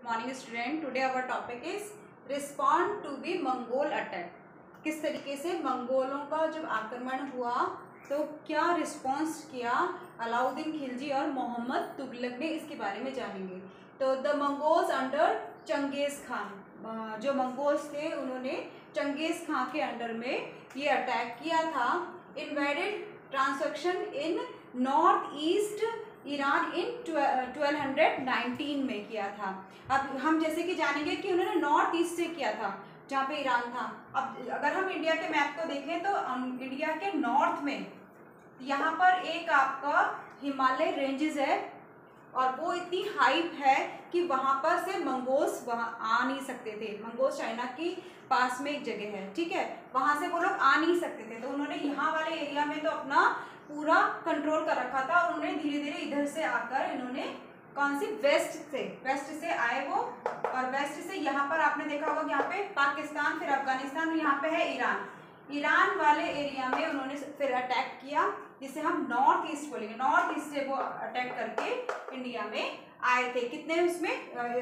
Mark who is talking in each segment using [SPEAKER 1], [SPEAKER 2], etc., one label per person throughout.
[SPEAKER 1] Morning student, today our topic is respond to be Mongol attack. किस तरीके से मंगोलों का जब आक्रमण हुआ तो क्या रिस्पॉन्स किया अलाउद्दीन खिलजी और मोहम्मद तुगलक ने, इसके बारे में जानेंगे। तो the Mongols under Genghis Khan, जो मंगोल्स थे उन्होंने चंगेज खान के अंडर में ये अटैक किया था। इन्वेडेड ट्रांसक्शन इन नॉर्थ ईस्ट ईरान इन 1219 में किया था। अब हम जैसे कि जानेंगे कि उन्होंने नॉर्थ ईस्ट से किया था जहाँ पे ईरान था। अब अगर हम इंडिया के मैप को देखें तो इंडिया के नॉर्थ में यहाँ पर एक आपका हिमालय रेंजेस है और वो इतनी हाइट है कि वहाँ पर से मंगोल्स वहाँ आ नहीं सकते थे। मंगोल्स चाइना की पास में एक जगह है, ठीक है, वहाँ से वो लोग आ नहीं सकते थे। तो उन्होंने यहाँ वाले एरिया में तो अपना पूरा कंट्रोल कर रखा था और उन्होंने धीरे धीरे इधर से आकर इन्होंने कौन सी वेस्ट से आए वो, और वेस्ट से यहाँ पर आपने देखा होगा यहाँ पे पाकिस्तान, फिर अफगानिस्तान और यहाँ पे है ईरान वाले एरिया में उन्होंने फिर अटैक किया, जिसे हम नॉर्थ ईस्ट बोलेंगे। नॉर्थ ईस्ट से वो अटैक करके इंडिया में आए थे। कितने उसमें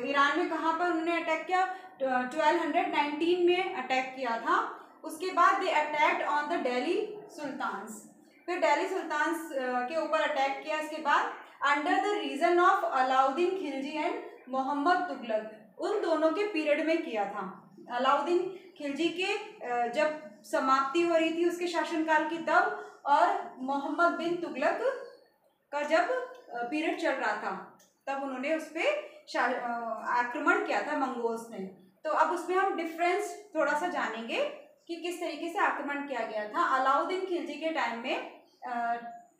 [SPEAKER 1] ईरान में कहाँ पर उन्होंने अटैक किया? 1219 में अटैक किया था। उसके बाद they attacked on the Delhi sultans, फिर दिल्ली सुल्तान्स के ऊपर अटैक किया। इसके बाद under the reason of Alauddin Khilji and Mohammad Tughlaq, उन दोनों के पीरियड में किया था। अलाउद्दीन खिलजी के जब समाप्ति हो रही थी उसके शासनकाल की तब, और मोहम्मद बिन तुगलक का जब पीरियड चल रहा था तब उन्होंने उस पर आक्रमण किया था मंगोल्स ने। तो अब उसमें हम डिफरेंस थोड़ा सा जानेंगे कि किस तरीके से आक्रमण किया गया था। अलाउद्दीन खिलजी के टाइम में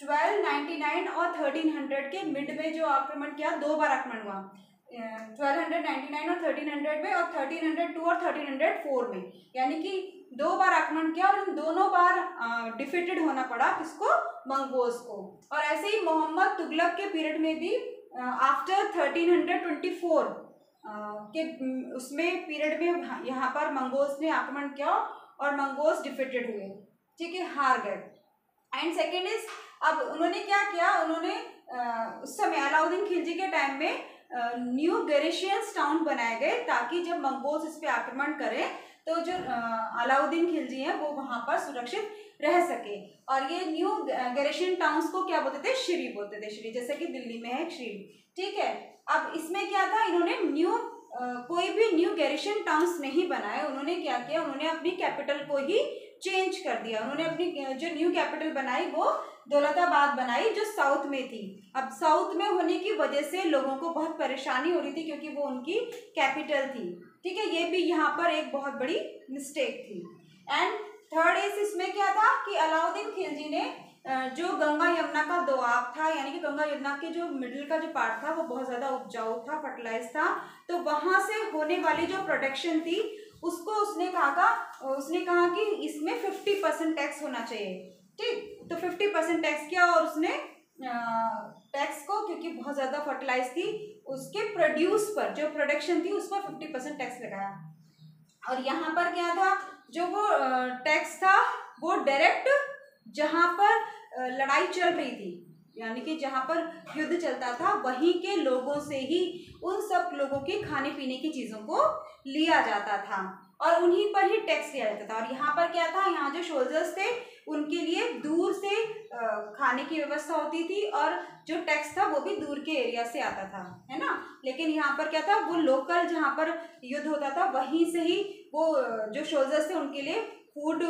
[SPEAKER 1] 1299 और 1300 के मिड में जो आक्रमण किया, दो बार आक्रमण हुआ, 1299 और 1300 में, और 1302 और 1304 में, यानी कि दो बार आक्रमण किया और इन दोनों बार डिफीटेड होना पड़ा किसको? मंगोल्स को। और ऐसे ही मोहम्मद तुगलक के पीरियड में भी आफ्टर 1324 के उसमें पीरियड में यहाँ पर मंगोल्स ने आक्रमण किया और मंगोल्स डिफीटेड हुए, ठीक है, हार गए। एंड सेकेंड इज, अब उन्होंने क्या किया, उन्होंने उस समय अलाउद्दीन खिलजी के टाइम में न्यू गैरिशियंस टाउन बनाए गए ताकि जब मंगोल्स इस पे आक्रमण करें तो जो अलाउद्दीन खिलजी हैं वो वहाँ पर सुरक्षित रह सके। और ये न्यू गैरिशियन टाउन्स को क्या बोलते थे? श्री बोलते थे, श्री, जैसे कि दिल्ली में है श्री, ठीक है। अब इसमें क्या था, इन्होंने कोई भी न्यू गैरिशियन टाउन्स नहीं बनाए। उन्होंने क्या किया, उन्होंने अपनी कैपिटल को ही चेंज कर दिया। उन्होंने अपनी जो न्यू कैपिटल बनाई वो दौलताबाद बनाई, जो साउथ में थी। अब साउथ में होने की वजह से लोगों को बहुत परेशानी हो रही थी क्योंकि वो उनकी कैपिटल थी, ठीक है। ये भी यहाँ पर एक बहुत बड़ी मिस्टेक थी। एंड थर्ड इज, इसमें क्या था कि अलाउद्दीन खिलजी ने जो गंगा यमुना का दोआब था, यानी कि गंगा यमुना के जो मिडिल का जो पार्ट था वो बहुत ज़्यादा उपजाऊ था, फर्टिलाइज था, तो वहाँ से होने वाली जो प्रोडक्शन थी उसको उसने कहा कि इसमें 50% टैक्स होना चाहिए, ठीक। तो 50% टैक्स किया और उसने टैक्स को, क्योंकि बहुत ज़्यादा फर्टिलाइज थी, उसके प्रोड्यूस पर, जो प्रोडक्शन थी उस पर 50% टैक्स लगाया। और यहाँ पर क्या था, जो वो टैक्स था वो डायरेक्ट जहाँ पर लड़ाई चल रही थी, यानी कि जहाँ पर युद्ध चलता था वहीं के लोगों से ही उन सब लोगों की खाने पीने की चीज़ों को लिया जाता था और उन्हीं पर ही टैक्स लिया जाता था। और यहाँ पर क्या था, यहाँ जो सोल्जर्स थे उनके लिए दूर से खाने की व्यवस्था होती थी और जो टैक्स था वो भी दूर के एरिया से आता था, है ना। लेकिन यहाँ पर क्या था, वो लोकल जहाँ पर युद्ध होता था वहीं से ही वो जो सोल्जर्स थे उनके लिए फूड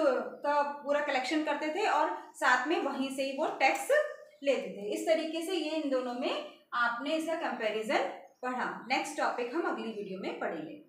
[SPEAKER 1] का पूरा कलेक्शन करते थे और साथ में वहीं से ही वो टैक्स लेते थे। इस तरीके से ये इन दोनों में आपने इसका कंपैरिजन पढ़ा। नेक्स्ट टॉपिक हम अगली वीडियो में पढ़ेंगे।